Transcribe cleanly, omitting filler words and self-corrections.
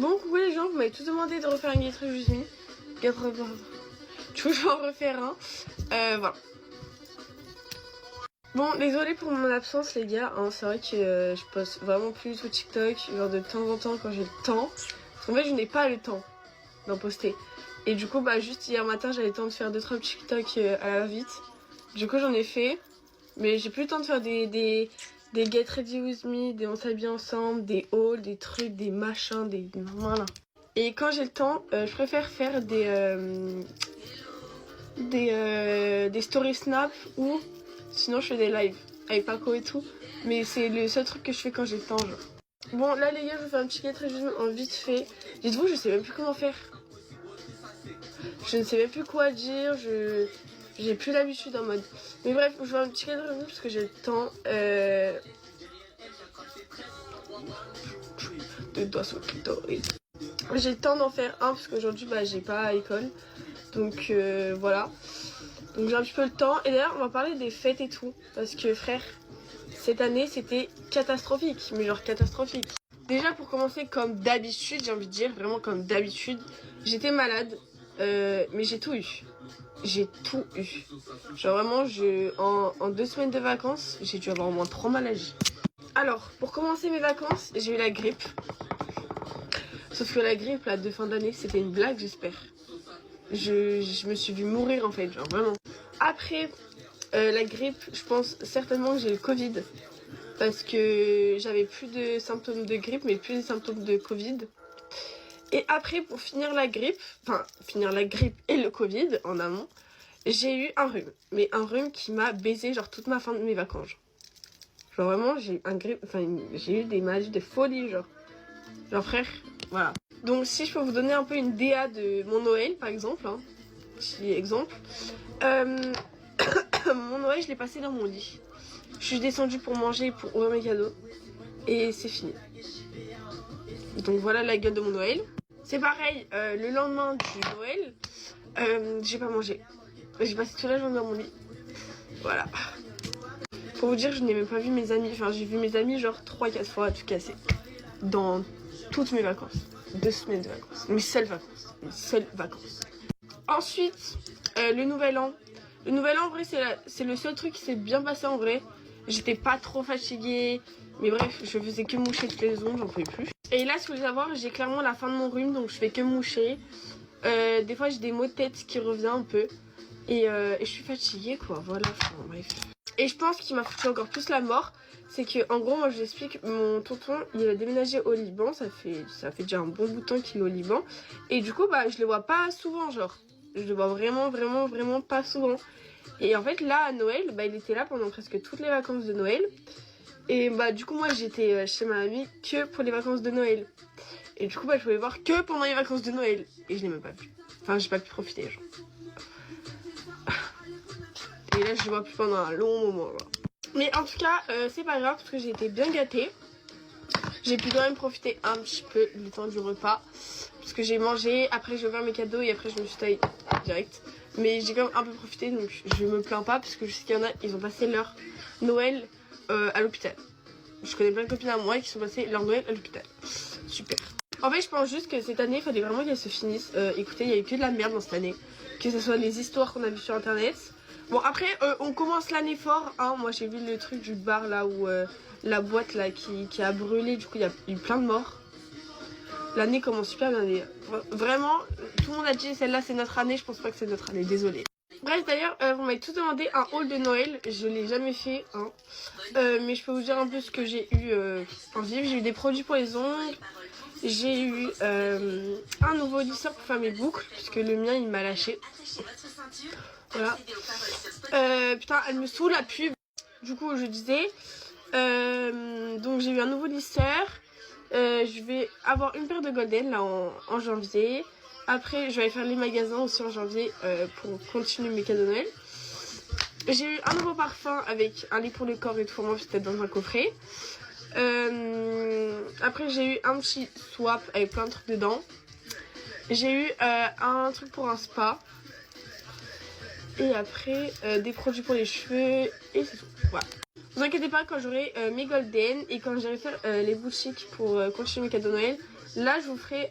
Bon, coucou les gens, vous m'avez tous demandé de refaire un Get Reviews Me. Du coup, je vais en refaire un. Voilà. Bon, désolé pour mon absence, les gars. Hein, c'est vrai que je poste vraiment plus sur TikTok, genre de temps en temps quand j'ai le temps. Parce qu'en fait, je n'ai pas le temps d'en poster. Et du coup, bah, juste hier matin, j'avais le temps de faire 2-3 TikTok à la vite. Du coup, j'en ai fait. Mais j'ai plus le temps de faire des Get Ready With Me, des On s'habille ensemble, des hauls, des trucs, des machins, des... Voilà. Et quand j'ai le temps, je préfère faire des stories snap ou sinon je fais des lives avec Paco et tout. Mais c'est le seul truc que je fais quand j'ai le temps, genre. Bon, là les gars, je vais faire un petit Get Ready With Me en vite fait. Dites-vous, je sais même plus comment faire. Je ne sais même plus quoi dire, j'ai plus l'habitude en mode. Mais bref, je vais faire un petit Get Ready With Me parce que j'ai le temps. Deux doigts sur le clitoris. J'ai le temps d'en faire un parce qu'aujourd'hui bah, j'ai pas à école. Donc voilà. Donc j'ai un petit peu le temps. Et d'ailleurs on va parler des fêtes et tout. Parce que frère, cette année c'était catastrophique. Mais genre catastrophique. Déjà pour commencer, comme d'habitude, j'ai envie de dire, vraiment comme d'habitude, j'étais malade. Mais j'ai tout eu. J'ai tout eu. Genre vraiment, en 2 semaines de vacances, j'ai dû avoir au moins 3 maladies. Alors, pour commencer mes vacances, j'ai eu la grippe. Sauf que la grippe là, de fin d'année, c'était une blague, j'espère. Je me suis vue mourir en fait, genre vraiment. Après la grippe, je pense certainement que j'ai le Covid. Parce que j'avais plus de symptômes de grippe, mais plus de symptômes de Covid. Et après, pour finir la grippe et le Covid en amont, j'ai eu un rhume. Mais un rhume qui m'a baisé genre toute ma fin de mes vacances. Genre vraiment, j'ai eu j'ai eu des maladies de folie, genre. Genre frère, voilà. Donc si je peux vous donner un peu une DA de mon Noël, par exemple, hein, petit exemple. Mon Noël, je l'ai passé dans mon lit. Je suis descendue pour manger, pour ouvrir mes cadeaux. Et c'est fini. Donc voilà la gueule de mon Noël. C'est pareil, le lendemain du Noël, j'ai pas mangé. J'ai passé toute la journée dans mon lit. Voilà. Pour vous dire, je n'ai même pas vu mes amis. Enfin, j'ai vu mes amis genre 3-4 fois à tout casser. Dans toutes mes vacances. 2 semaines de vacances. Mes seules vacances. Mes seules vacances. Ensuite, le nouvel an. Le nouvel an, en vrai, c'est le seul truc qui s'est bien passé en vrai. J'étais pas trop fatiguée. Mais bref, je faisais que moucher toutes les ondes, j'en pouvais plus. Et là, si vous voulez savoir, j'ai clairement la fin de mon rhume, donc je fais que moucher. Des fois, j'ai des maux de tête qui reviennent un peu. Et je suis fatiguée, quoi. Voilà, enfin, bref. Et je pense qu'il m'a foutu encore plus la mort. C'est que, en gros, moi, je vous explique, mon tonton, il a déménagé au Liban. Ça fait déjà un bon bout de temps qu'il est au Liban. Et du coup, bah, je le vois pas souvent, genre. Je le vois vraiment pas souvent. Et en fait, là, à Noël, bah, il était là pendant presque toutes les vacances de Noël. Et bah, du coup, moi, j'étais chez ma mamie que pour les vacances de Noël. Et du coup, bah, je pouvais voir que pendant les vacances de Noël. Et je l'ai même pas vu. Enfin, j'ai pas pu profiter, genre. Et là, je le vois plus pendant un long moment, genre. Mais en tout cas, c'est pas grave parce que j'ai été bien gâtée. J'ai pu quand même profiter un petit peu du temps du repas. Parce que j'ai mangé, après j'ai ouvert mes cadeaux et après je me suis taillée direct. Mais j'ai quand même un peu profité, donc je me plains pas parce que je sais qu'il y en a, ils ont passé leur Noël à l'hôpital. Je connais plein de copines à moi qui sont passées leur Noël à l'hôpital. Super. En fait, je pense juste que cette année, il fallait vraiment qu'elle se finisse. Écoutez, il y a eu que de la merde dans cette année. Que ce soit les histoires qu'on a vues sur internet. Bon, après, on commence l'année fort. Hein. Moi, j'ai vu le truc du bar là où la boîte là qui a brûlé. Du coup, il y a eu plein de morts. L'année commence super bien. Vraiment, tout le monde a dit celle-là, c'est notre année. Je pense pas que c'est notre année. Désolée. Bref, d'ailleurs, vous m'avez tous demandé un haul de Noël. Je l'ai jamais fait, hein. Mais je peux vous dire un peu ce que j'ai eu en vivre. J'ai eu des produits pour les ongles. J'ai eu un nouveau lisseur pour faire mes boucles, puisque le mien, il m'a lâché. Voilà. Putain, elle me saoule la pub. Du coup, je disais. Donc, j'ai eu un nouveau lisseur. Je vais avoir une paire de Golden là en janvier. Après, je vais aller faire les magasins aussi en janvier pour continuer mes cadeaux de Noël. J'ai eu un nouveau parfum avec un lit pour le corps et tout. Moi, c'était dans un coffret. Après, j'ai eu un petit swap avec plein de trucs dedans. J'ai eu un truc pour un spa. Et après, des produits pour les cheveux. Et c'est tout. Voilà. Vous inquiétez pas, quand j'aurai mes Golden et quand j'irai faire les boutiques pour continuer mes cadeaux de Noël, Là, je vous ferai